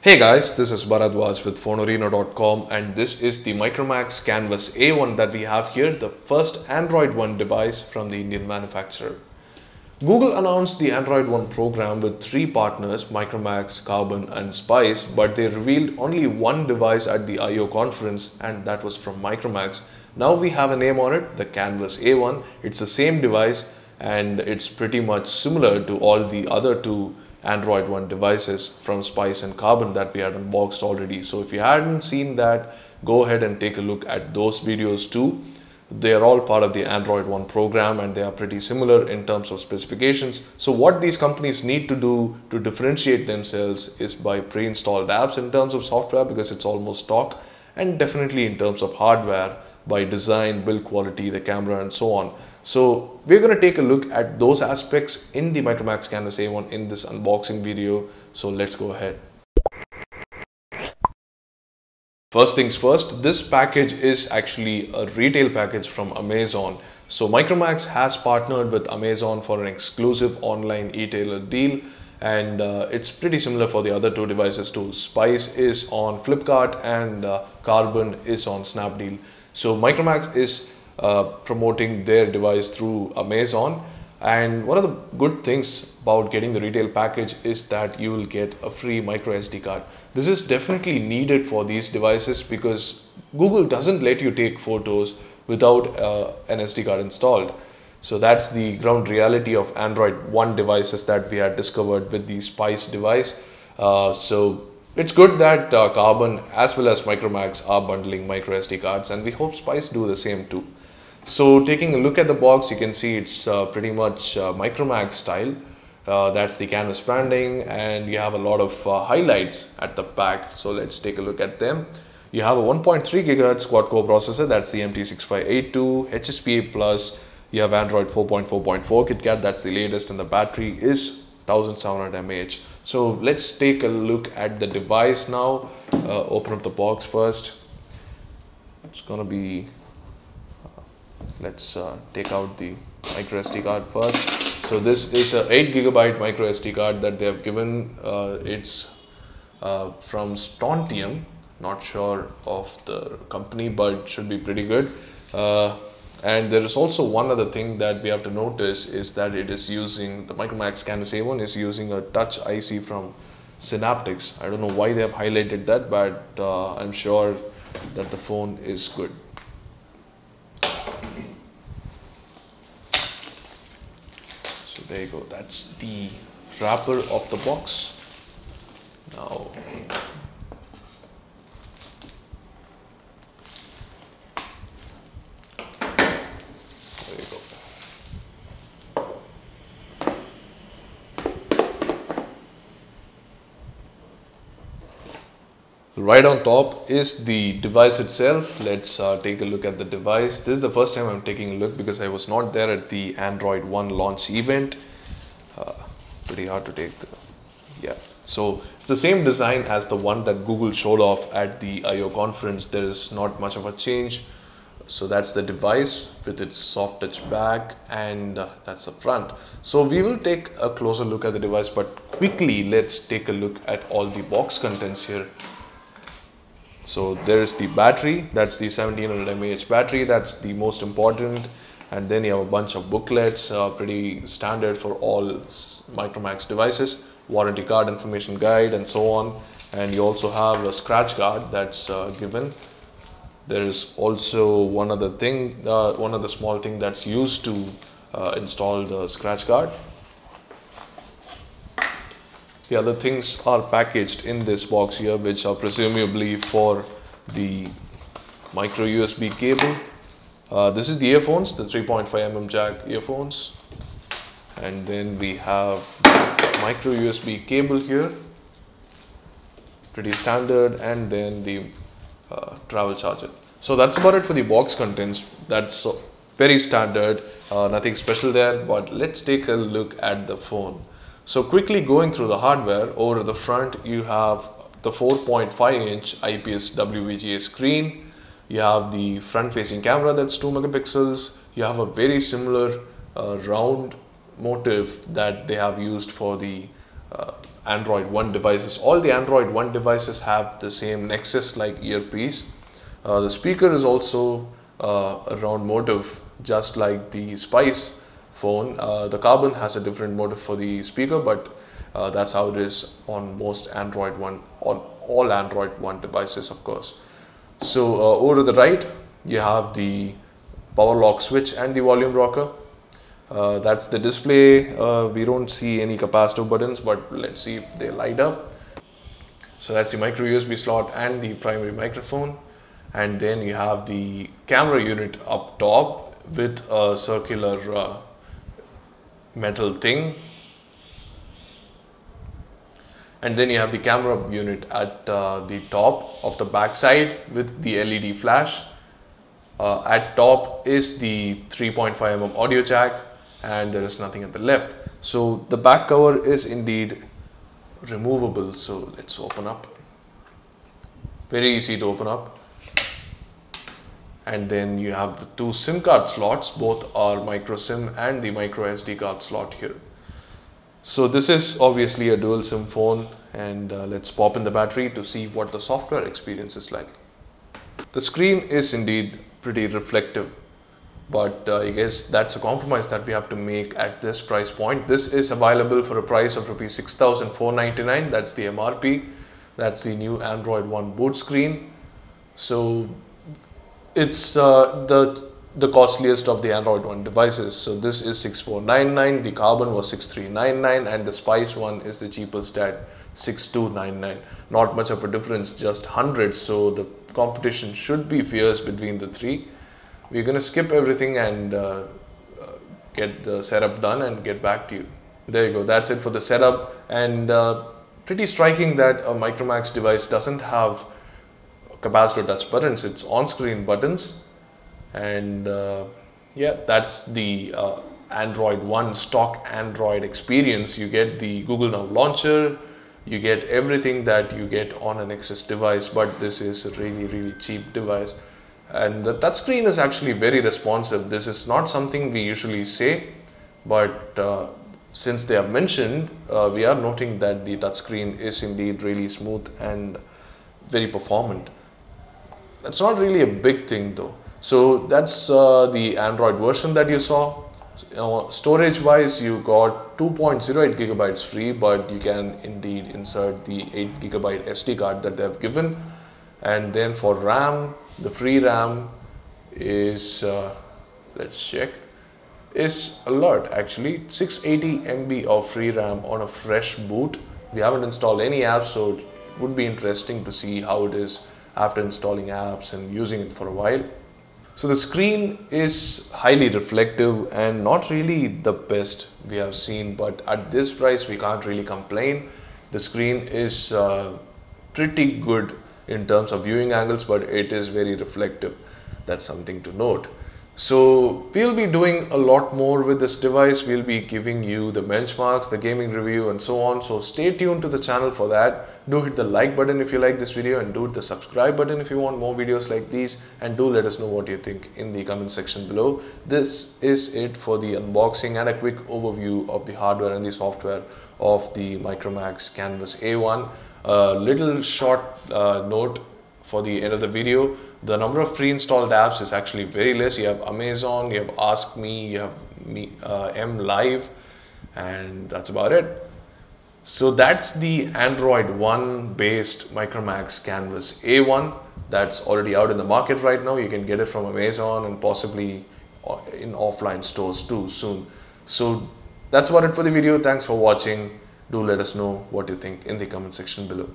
Hey guys, this is Bharadwaj with Phonorino.com and this is the Micromax Canvas A1 that we have here, the first Android One device from the Indian manufacturer. Google announced the Android One program with three partners, Micromax, Carbon and Spice, but they revealed only one device at the I/O conference and that was from Micromax. Now we have a name on it, the Canvas A1. It's the same device and it's pretty much similar to all the other two Android One devices from Spice and Carbon that we had unboxed already. So if you hadn't seen that, go ahead and take a look at those videos too. They are all part of the Android One program and they are pretty similar in terms of specifications. So what these companies need to do to differentiate themselves is by pre-installed apps in terms of software, because it's almost stock, and definitely in terms of hardware by design, build quality, the camera and so on. So we're going to take a look at those aspects in the Micromax Canvas A1 in this unboxing video. So let's go ahead. First things first, this package is actually a retail package from Amazon. So Micromax has partnered with Amazon for an exclusive online e-tailer deal, and it's pretty similar for the other two devices too. Spice is on Flipkart and Carbon is on Snapdeal. So Micromax is promoting their device through Amazon, and one of the good things about getting the retail package is that you will get a free micro SD card. This is definitely needed for these devices because Google doesn't let you take photos without an SD card installed. So that's the ground reality of Android One devices that we had discovered with the Spice device. So it's good that Carbon as well as Micromax are bundling micro SD cards, and we hope Spice do the same too. So taking a look at the box, you can see it's pretty much Micromax style. That's the Canvas branding, and you have a lot of highlights at the back. So let's take a look at them. You have a 1.3 GHz quad-core processor, that's the MT6582, HSPA Plus. You have Android 4.4.4 KitKat, that's the latest, and the battery is 1700 mAh. So let's take a look at the device now. Open up the box first. It's gonna be let's take out the micro SD card first. So this is a 8 GB micro SD card that they have given. It's from Strontium, not sure of the company, but should be pretty good. And there is also one other thing that we have to notice is that it is using, the Micromax Canvas A1 is using a touch IC from Synaptics. I don't know why they have highlighted that, but I'm sure that the phone is good. So there you go, that's the wrapper of the box. Now there you go. Right on top is the device itself. Let's take a look at the device. This is the first time I'm taking a look because I was not there at the Android One launch event. Pretty hard to take yeah. So it's the same design as the one that Google showed off at the I/O conference. There is not much of a change. So that's the device with its soft touch back, and that's the front. So we will take a closer look at the device, but quickly let's take a look at all the box contents here. So there's the battery, that's the 1700 mAh battery, that's the most important. And then you have a bunch of booklets, pretty standard for all Micromax devices, warranty card, information guide and so on. And you also have a scratch guard that's given. There is also one other thing, one other small thing that's used to install the scratch guard. The other things are packaged in this box here, which are presumably for the micro USB cable. This is the earphones, the 3.5mm jack earphones. And then we have the micro USB cable here, pretty standard, and then the travel charger. So that's about it for the box contents. That's very standard, nothing special there, but let's take a look at the phone. So quickly going through the hardware, over the front you have the 4.5-inch IPS WVGA screen. You have the front-facing camera that's 2 megapixels. You have a very similar round motive that they have used for the Android One devices. All the Android One devices have the same Nexus-like earpiece. The speaker is also a round motive, just like the Spice phone. The Carbon has a different motive for the speaker, but that's how it is on most Android One, on all Android One devices, of course. So over to the right, you have the power lock switch and the volume rocker. That's the display. We don't see any capacitor buttons, but let's see if they light up. So that's the micro USB slot and the primary microphone. And then you have the camera unit up top with a circular metal thing. And then you have the camera unit at the top of the back side with the LED flash. At top is the 3.5mm audio jack, and there is nothing at the left. So the back cover is indeed removable. So let's open up. Very easy to open up. And then you have the two SIM card slots. Both are micro SIM and the micro SD card slot here. So this is obviously a dual SIM phone, and let's pop in the battery to see what the software experience is like. The screen is indeed pretty reflective, but I guess that's a compromise that we have to make at this price point. This is available for a price of Rs 6,499. That's the MRP. That's the new Android One boot screen. So it's the costliest of the Android One devices. So this is 6,499, the Carbon was 6,399, and the Spice one is the cheapest at 6,299. Not much of a difference, just hundreds. So the competition should be fierce between the three. We're going to skip everything and get the setup done and get back to you. There you go, that's it for the setup. And pretty striking that a Micromax device doesn't have capacitor touch buttons, it's on-screen buttons. And yeah, that's the Android One stock Android experience. You get the Google Now launcher, you get everything that you get on a Nexus device, but this is a really cheap device. And the touchscreen is actually very responsive. This is not something we usually say, but since they have mentioned, we are noting that the touchscreen is indeed really smooth and very performant. That's not really a big thing though. So that's the Android version that you saw. Storage wise, you got 2.08 gigabytes free, but you can indeed insert the 8 gigabyte SD card that they have given. And then for RAM, the free RAM is, let's check, is a lot actually. 680 MB of free RAM on a fresh boot. We haven't installed any apps, so it would be interesting to see how it is after installing apps and using it for a while. So the screen is highly reflective and not really the best we have seen, but at this price we can't really complain. The screen is pretty good in terms of viewing angles, but it is very reflective. That's something to note. So we'll be doing a lot more with this device. We'll be giving you the benchmarks, the gaming review and so on. So stay tuned to the channel for that. Do hit the like button if you like this video, and do hit the subscribe button if you want more videos like these, and do let us know what you think in the comment section below. This is it for the unboxing and a quick overview of the hardware and the software of the Micromax Canvas A1. A little short note for the end of the video. The number of pre-installed apps is actually very less. You have Amazon, you have Ask Me, you have M Live, and that's about it. So that's the Android One based Micromax Canvas A1 that's already out in the market right now. You can get it from Amazon and possibly in offline stores too soon. So that's about it for the video. Thanks for watching. Do let us know what you think in the comment section below.